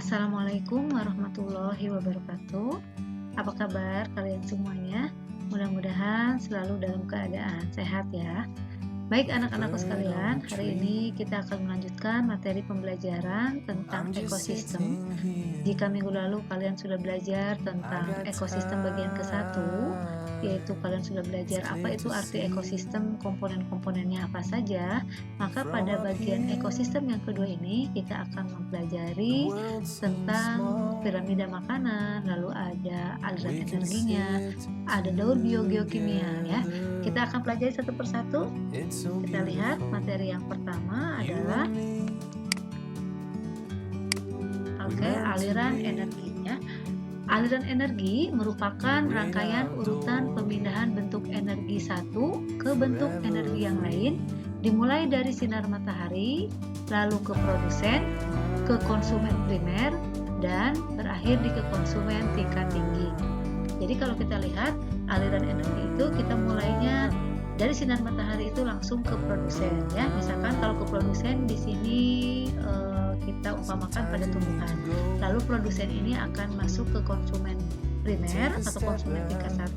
Assalamualaikum warahmatullahi wabarakatuh. Apa kabar kalian semuanya? Mudah-mudahan selalu dalam keadaan sehat ya. Baik anak-anakku sekalian, hari ini kita akan melanjutkan materi pembelajaran tentang ekosistem. Jika minggu lalu kalian sudah belajar tentang ekosistem bagian ke-1, yaitu kalian sudah belajar apa itu arti ekosistem, komponen-komponennya apa saja, maka pada bagian ekosistem yang kedua ini kita akan mempelajari tentang piramida makanan, lalu ada aliran energinya, ada daur biogeokimia ya. Kita akan pelajari satu persatu. Kita lihat materi yang pertama adalah aliran energinya. Aliran energi merupakan rangkaian urutan pemindahan bentuk energi satu ke bentuk energi yang lain, dimulai dari sinar matahari, lalu ke produsen, ke konsumen primer, dan berakhir di ke konsumen tingkat tinggi. Jadi kalau kita lihat aliran energi itu kita mulainya dari sinar matahari itu langsung ke produsen ya. Misalkan kalau ke produsen di sini kita umpamakan pada tumbuhan. Lalu produsen ini akan masuk ke konsumen primer atau konsumen tingkat 1,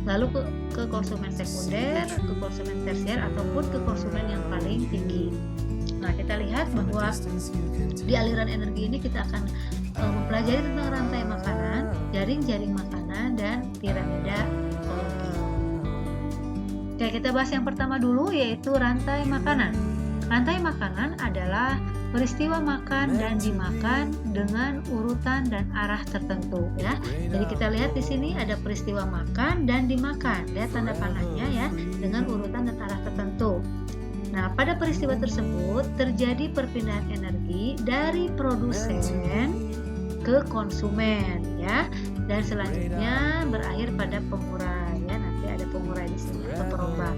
lalu ke konsumen sekunder, ke konsumen tersier ataupun ke konsumen yang paling tinggi. Nah, kita lihat bahwa di aliran energi ini kita akan mempelajari tentang rantai makanan, jaring-jaring makanan, dan piramida ekologi. Oke, kita bahas yang pertama dulu, yaitu rantai makanan. Rantai makanan adalah peristiwa makan dan dimakan dengan urutan dan arah tertentu ya. Jadi kita lihat di sini ada peristiwa makan dan dimakan. Lihat tanda panahnya ya, dengan urutan dan arah tertentu. Nah, pada peristiwa tersebut terjadi perpindahan energi dari produsen ke konsumen ya, dan selanjutnya berakhir pada pengurai ya. Nanti ada pengurai di sini atau perombak.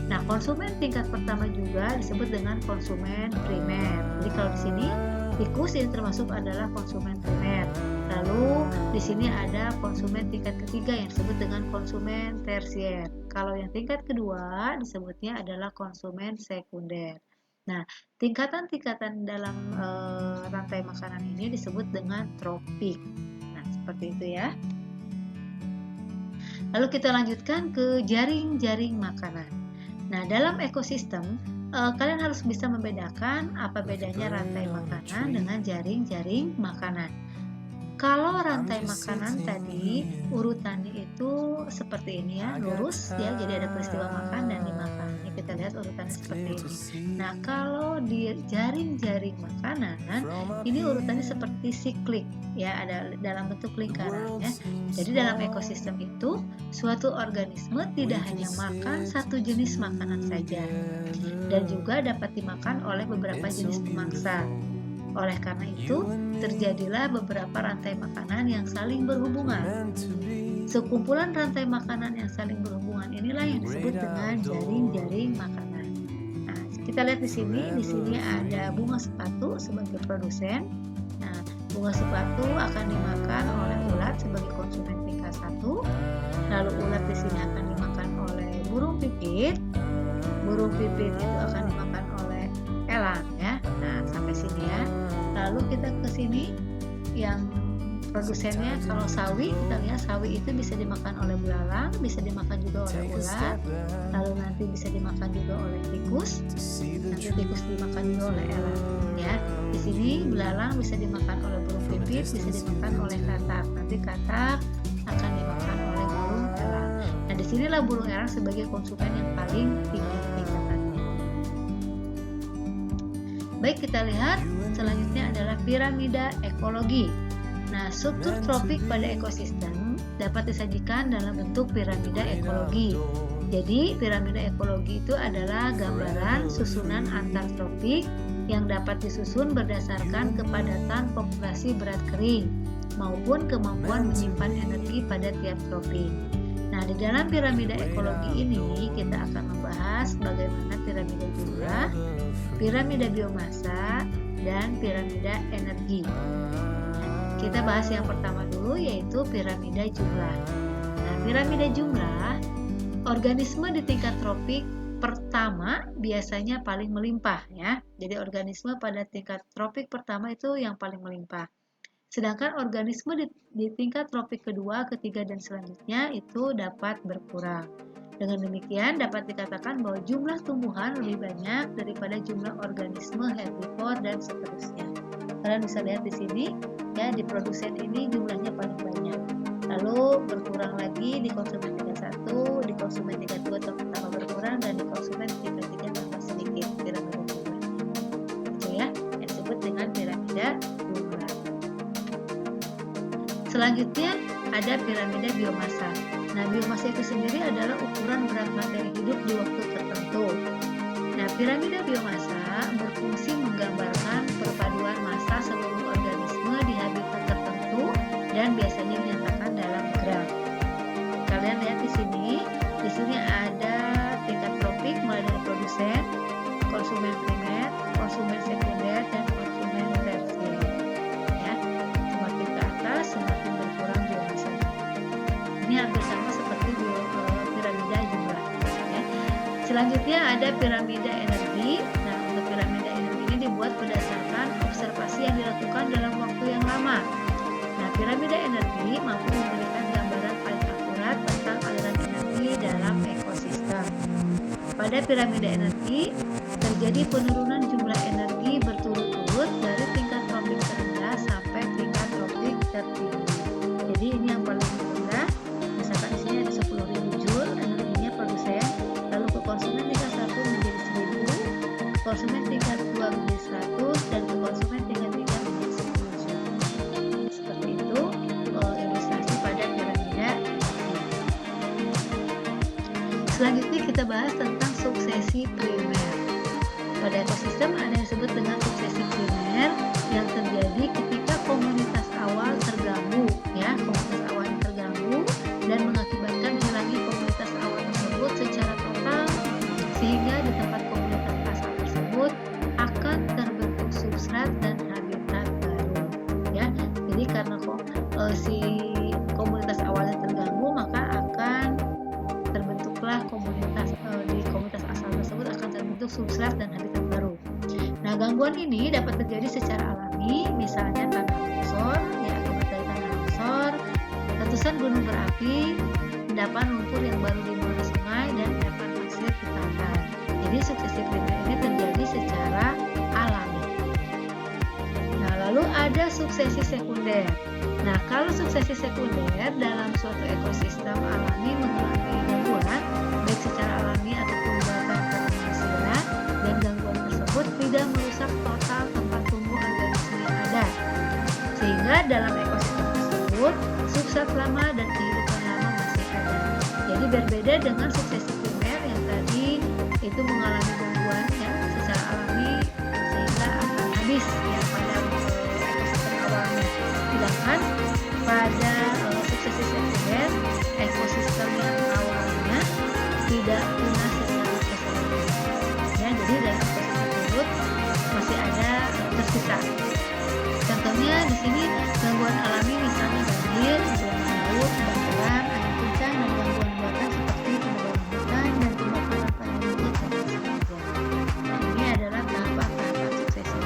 Nah, konsumen tingkat pertama juga disebut dengan konsumen primer. Jadi kalau di sini tikus ini termasuk adalah konsumen primer. Lalu di sini ada konsumen tingkat ketiga yang disebut dengan konsumen tersier. Kalau yang tingkat kedua disebutnya adalah konsumen sekunder. Nah, tingkatan-tingkatan dalam rantai makanan ini disebut dengan tropik. Nah, seperti itu ya. Lalu kita lanjutkan ke jaring-jaring makanan. Nah, dalam ekosistem, kalian harus bisa membedakan apa bedanya rantai makanan dengan jaring-jaring makanan. Kalau rantai makanan tadi urutannya itu seperti ini ya, lurus ya, jadi ada peristiwa makan dan dimakan. Ini kita lihat urutannya seperti ini. Nah, kalau di jaring-jaring makanan, ini urutannya seperti siklik ya, ada dalam bentuk lingkaran ya. Jadi dalam ekosistem itu suatu organisme tidak hanya makan satu jenis makanan saja, dan juga dapat dimakan oleh beberapa jenis pemangsa. Oleh karena itu, terjadilah beberapa rantai makanan yang saling berhubungan. Sekumpulan rantai makanan yang saling berhubungan inilah yang disebut dengan jaring-jaring makanan. Nah, kita lihat di sini ada bunga sepatu sebagai produsen. Nah, bunga sepatu akan dimakan oleh ulat sebagai konsumen tingkat 1. Lalu ulat di sini akan dimakan oleh burung pipit. Burung pipit itu akan dimakan oleh elang ya. Nah, sampai sini ya. Lalu kita ke sini yang produsennya, kalau sawi, kita lihat sawi itu bisa dimakan oleh belalang, bisa dimakan juga oleh ulat, lalu nanti bisa dimakan juga oleh tikus, nanti tikus dimakan juga oleh elang ya. Di sini belalang bisa dimakan oleh burung pipit, bisa dimakan oleh katak, nanti katak akan dimakan oleh burung elang. Nah, disinilah burung elang sebagai konsumen yang paling tinggi tingkatannya. Baik, kita lihat selanjutnya adalah piramida ekologi. Nah, struktur tropik pada ekosistem dapat disajikan dalam bentuk piramida ekologi. Jadi, piramida ekologi itu adalah gambaran susunan antar tropik yang dapat disusun berdasarkan kepadatan populasi berat kering maupun kemampuan menyimpan energi pada tiap tropik. Nah, di dalam piramida ekologi ini kita akan membahas bagaimana piramida jumlah, piramida biomasa, dan piramida energi. Nah, kita bahas yang pertama dulu, yaitu piramida jumlah. Nah, piramida jumlah, organisme di tingkat tropik pertama biasanya paling melimpah ya. Jadi organisme pada tingkat tropik pertama itu yang paling melimpah. Sedangkan organisme di tingkat tropik kedua, ketiga, dan selanjutnya itu dapat berkurang. Dengan demikian dapat dikatakan bahwa jumlah tumbuhan lebih banyak daripada jumlah organisme herbivor dan seterusnya. Kalian bisa lihat di sini ya, di produsen ini jumlahnya paling banyak. Lalu berkurang lagi di konsumen 31, di konsumen 32 tambah berkurang, dan di konsumen 33 tambah sedikit piramida jumlahnya. Itu ya, yang disebut dengan piramida jumlah. Selanjutnya ada piramida biomasa. Nah, biomasa itu sendiri adalah ukuran berat materi hidup di waktu tertentu. Nah, piramida biomasa berfungsi menggambarkan perpaduan massa seluruh organisme di habitat tertentu dan biasanya dinyatakan dalam graf. Kalian lihat di sini ada tingkat tropik mulai dari produsen, konsumen primer, konsumen sekunder, dan konsumen tersier. Ya, semakin ke atas semakin berkurang biomasa. Ini hampir sama seperti piramida jumlah. Ya. Selanjutnya ada piramida energi. Nah, untuk piramida energi ini dibuat berdasarkan observasi yang dilakukan dalam waktu yang lama. Nah, piramida energi mampu memberikan gambaran paling akurat tentang aliran energi dalam ekosistem. Pada piramida energi, terjadi penurunan jumlah energi berturut-turut dari tingkat tropik terendah sampai tingkat tropik tertinggi. Jadi ini yang paling rendah, misalkan di sini ada 10.000 Joule energinya produsen, lalu ke konsumen tingkat 1 menjadi 1.000, ke konsumen tingkat 2 menjadi 100, dan ke konsumen tingkat 3 menjadi 10 Joule. Seperti itu ilustrasi pada piramida. Selanjutnya kita bahas tentang suksesi primer. Pada ekosistem ada yang disebut dengan suksesi primer yang terjadi ketika komunitas awal terganggu, ya, komunitas awal terganggu dan mengakibatkan hilangnya komunitas awal tersebut secara total, sehingga di tempat komunitas asal tersebut akan terbentuk substrat dan habitat baru, ya. Jadi karena si komunitas awalnya terganggu, maka akan terbentuklah di komunitas asal tersebut akan terbentuk substrat dan habitat baru. Nah, gangguan ini dapat terjadi secara alami, misalnya tanah longsor, ya, akibat dari tanah longsor, letusan gunung berapi, endapan lumpur yang baru di muara sungai, dan endapan pasir di pantai. Jadi suksesi primer ini terjadi secara alami. Nah, lalu ada suksesi sekunder. Nah, kalau suksesi sekunder dalam suatu ekosistem alami mengalami gangguan, baik secara alami ataupun buatan manusia, dan gangguan tersebut tidak merusak total tempat tumbuh organisme yang ada, sehingga dalam ekosistem tersebut substrat lama dan kehidupan lama masih ada. Jadi berbeda dengan suksesi primer yang tadi itu mengalami gangguan ya secara alami sehingga akan habis ya pada ekosistem awalnya. Sedangkan pada suksesi sekunder, ekosistem yang awalnya tidak punah secara keseluruhan. Ya, jadi dalam ekosistem tersebut masih ada tersisa. Contohnya di sini gangguan alami misalnya banjir, gelombang laut, kebakaran, angin kencang, dan gangguan buatan seperti penebangan hutan dan pembakaran panen minyak dan sebagainya. Nah, ini adalah tahapan-tahapan suksesi.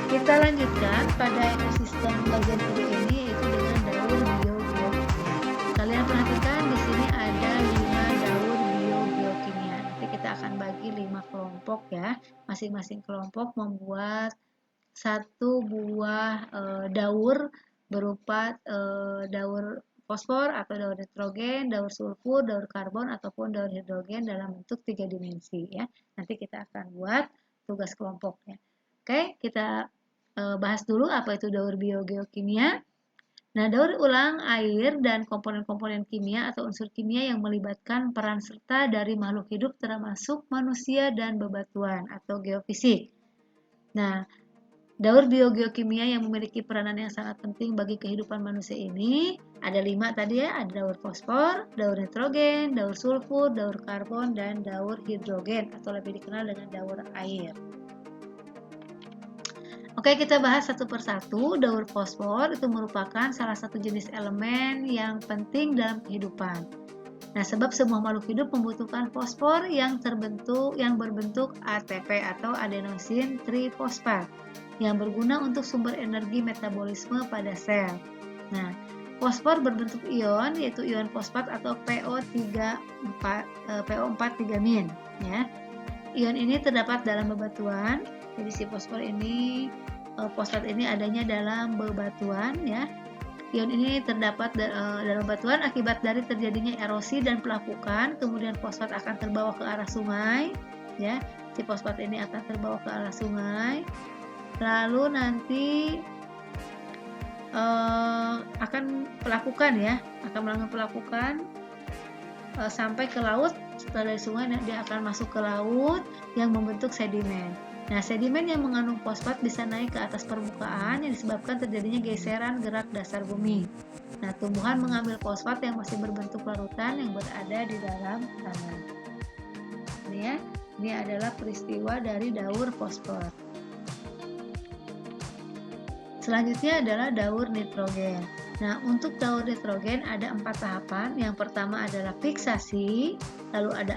Kita lanjutkan pada ekosistem bagian kedua ini, yaitu dengan daur biogeokimia. Kalian perhatikan di sini ada 5 daur biogeokimia. Nanti kita akan bagi 5 kelompok ya. Masing-masing kelompok membuat satu buah daur berupa daur fosfor atau daur nitrogen, daur sulfur, daur karbon ataupun daur hidrogen dalam bentuk 3 dimensi ya. Nanti kita akan buat tugas kelompoknya. Oke, kita bahas dulu apa itu daur biogeokimia. Nah, daur ulang air dan komponen-komponen kimia atau unsur kimia yang melibatkan peran serta dari makhluk hidup termasuk manusia dan bebatuan atau geofisik. Nah, daur biogeokimia yang memiliki peranan yang sangat penting bagi kehidupan manusia ini ada 5 tadi ya, ada daur fosfor, daur nitrogen, daur sulfur, daur karbon, dan daur hidrogen atau lebih dikenal dengan daur air. Oke, kita bahas satu persatu. Daur fosfor itu merupakan salah satu jenis elemen yang penting dalam kehidupan. Nah, sebab semua makhluk hidup membutuhkan fosfor yang berbentuk ATP atau adenosin trifosfat yang berguna untuk sumber energi metabolisme pada sel. Nah, fosfor berbentuk ion yaitu ion fosfat atau PO4 3-, ya. Ion ini terdapat dalam bebatuan. Jadi si fosfat ini adanya dalam bebatuan, ya. Ion ini terdapat dalam bebatuan akibat dari terjadinya erosi dan pelapukan, kemudian fosfat akan terbawa ke arah sungai, ya. Si fosfat ini akan terbawa ke arah sungai, lalu nanti akan melakukan pelapukan sampai ke laut. Setelah dari sungai dia akan masuk ke laut yang membentuk sedimen. Nah, sedimen yang mengandung fosfat bisa naik ke atas permukaan yang disebabkan terjadinya geseran gerak dasar bumi. Nah, tumbuhan mengambil fosfat yang masih berbentuk larutan yang berada di dalam tanah. Ini adalah peristiwa dari daur fosfor. Selanjutnya adalah daur nitrogen. Nah, untuk daur nitrogen ada 4 tahapan. Yang pertama adalah fiksasi, lalu ada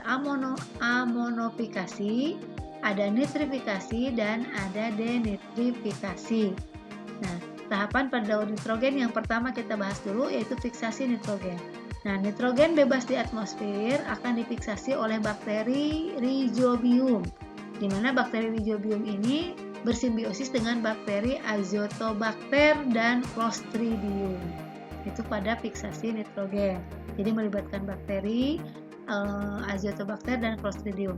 amonifikasi, ada nitrifikasi, dan ada denitrifikasi. Nah, tahapan pada daur nitrogen yang pertama kita bahas dulu yaitu fiksasi nitrogen. Nah, nitrogen bebas di atmosfer akan difiksasi oleh bakteri Rhizobium, di mana bakteri Rhizobium ini bersimbiosis dengan bakteri Azotobacter dan Clostridium. Itu pada fiksasi nitrogen. Jadi melibatkan bakteri Azotobacter dan Clostridium.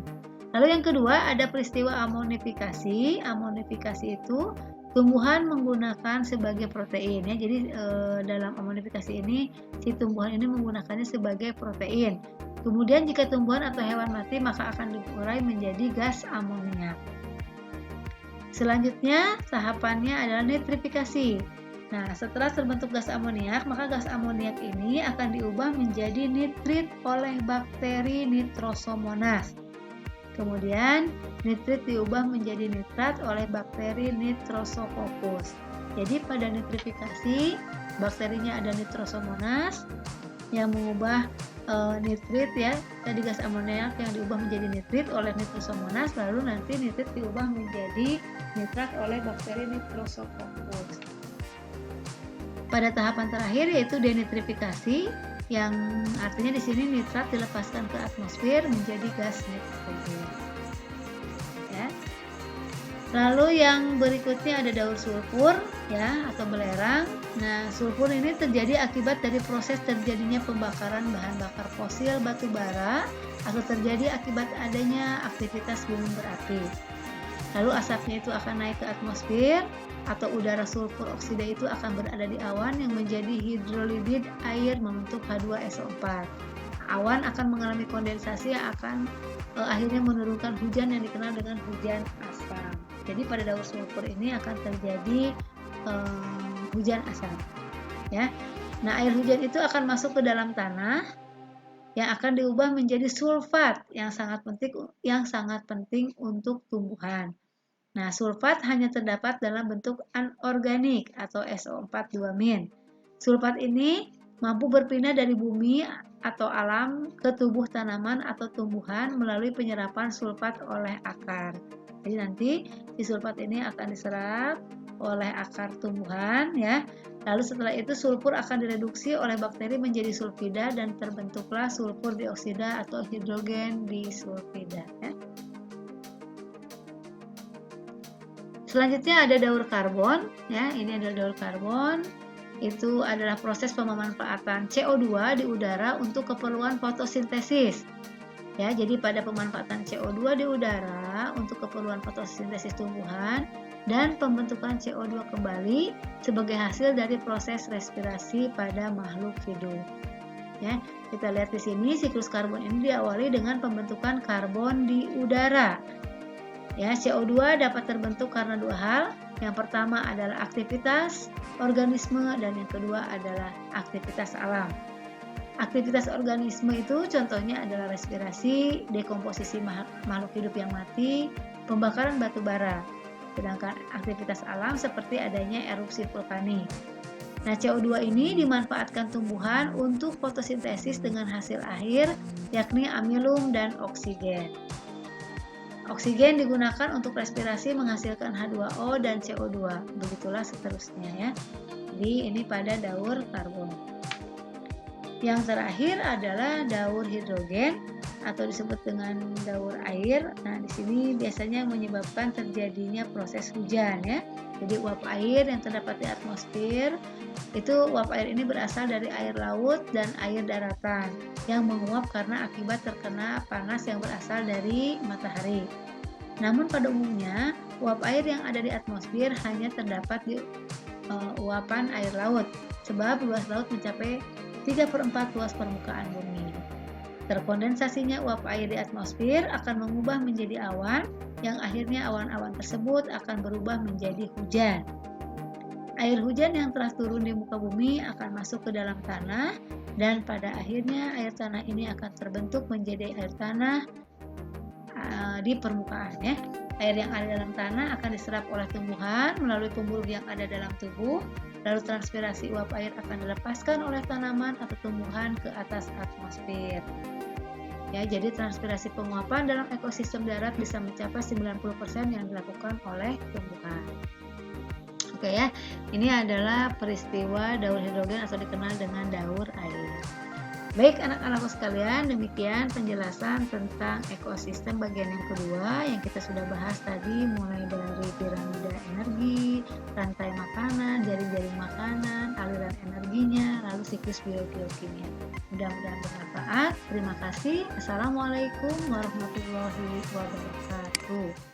Lalu yang kedua ada peristiwa amonifikasi. Amonifikasi itu tumbuhan menggunakan sebagai protein, ya. Jadi dalam amonifikasi ini si tumbuhan ini menggunakannya sebagai protein. Kemudian jika tumbuhan atau hewan mati maka akan diurai menjadi gas amoniak. Selanjutnya tahapannya adalah nitrifikasi. Nah, setelah terbentuk gas amoniak, maka gas amoniak ini akan diubah menjadi nitrit oleh bakteri Nitrosomonas. Kemudian nitrit diubah menjadi nitrat oleh bakteri Nitrosococcus. Jadi pada nitrifikasi bakterinya ada Nitrosomonas yang mengubah nitrit, ya, tadi gas amoniak yang diubah menjadi nitrit oleh Nitrosomonas, lalu nanti nitrit diubah menjadi nitrat oleh bakteri Nitrosococcus. Pada tahapan terakhir yaitu denitrifikasi, yang artinya di sini nitrat dilepaskan ke atmosfer menjadi gas nitrogen. Ya. Lalu yang berikutnya ada daur sulfur, ya, atau belerang. Nah, sulfur ini terjadi akibat dari proses terjadinya pembakaran bahan bakar fosil batu bara atau terjadi akibat adanya aktivitas gunung berapi. Lalu asapnya itu akan naik ke atmosfer atau udara sulfur oksida itu akan berada di awan yang menjadi hidrolidid air membentuk H2SO4. Awan akan mengalami kondensasi yang akan akhirnya menurunkan hujan yang dikenal dengan hujan asam. Jadi pada daur sulfur ini akan terjadi hujan asam, ya. Nah, air hujan itu akan masuk ke dalam tanah yang akan diubah menjadi sulfat yang sangat penting untuk tumbuhan. Nah, sulfat hanya terdapat dalam bentuk anorganik atau SO4-2-. Sulfat ini mampu berpindah dari bumi atau alam ke tubuh tanaman atau tumbuhan melalui penyerapan sulfat oleh akar. Jadi nanti si sulfat ini akan diserap oleh akar tumbuhan, ya. Lalu setelah itu sulfur akan direduksi oleh bakteri menjadi sulfida dan terbentuklah sulfur dioksida atau hidrogen disulfida, ya. Selanjutnya ada daur karbon, ya. Ini adalah daur karbon. Itu adalah proses pemanfaatan CO2 di udara untuk keperluan fotosintesis. Ya, jadi pada pemanfaatan CO2 di udara untuk keperluan fotosintesis tumbuhan dan pembentukan CO2 kembali sebagai hasil dari proses respirasi pada makhluk hidup. Ya, kita lihat di sini siklus karbon ini diawali dengan pembentukan karbon di udara. Ya, CO2 dapat terbentuk karena dua hal. Yang pertama adalah aktivitas organisme dan yang kedua adalah aktivitas alam. Aktivitas organisme itu contohnya adalah respirasi, dekomposisi makhluk hidup yang mati, pembakaran batu bara. Sedangkan aktivitas alam seperti adanya erupsi vulkanik. Nah, CO2 ini dimanfaatkan tumbuhan untuk fotosintesis dengan hasil akhir, yakni amilum dan oksigen. Oksigen digunakan untuk respirasi menghasilkan H2O dan CO2. Begitulah seterusnya ya. Jadi ini pada daur karbon. Yang terakhir adalah daur hidrogen atau disebut dengan daur air. Nah, di sini biasanya menyebabkan terjadinya proses hujan ya. Jadi uap air yang terdapat di atmosfer itu uap air ini berasal dari air laut dan air daratan yang menguap karena akibat terkena panas yang berasal dari matahari. Namun pada umumnya uap air yang ada di atmosfer hanya terdapat di uapan air laut, sebab luas laut mencapai 3/4 luas permukaan bumi. Terkondensasinya uap air di atmosfer akan mengubah menjadi awan, yang akhirnya awan-awan tersebut akan berubah menjadi hujan. Air hujan yang telah turun di muka bumi akan masuk ke dalam tanah, dan pada akhirnya air tanah ini akan terbentuk menjadi air tanah di permukaan ya. Air yang ada dalam tanah akan diserap oleh tumbuhan melalui pembuluh yang ada dalam tubuh, lalu transpirasi uap air akan dilepaskan oleh tanaman atau tumbuhan ke atas atmosfer. Ya, jadi transpirasi penguapan dalam ekosistem darat bisa mencapai 90% yang dilakukan oleh tumbuhan. Oke ya, ini adalah peristiwa daur hidrogen atau dikenal dengan daur air. Baik anak-anakku sekalian, demikian penjelasan tentang ekosistem bagian yang kedua yang kita sudah bahas tadi, mulai dari piramida energi, rantai makanan, jaring-jaring makanan, aliran energinya, lalu siklus biogeokimia. Mudah-mudahan bermanfaat. Terima kasih. Assalamualaikum warahmatullahi wabarakatuh.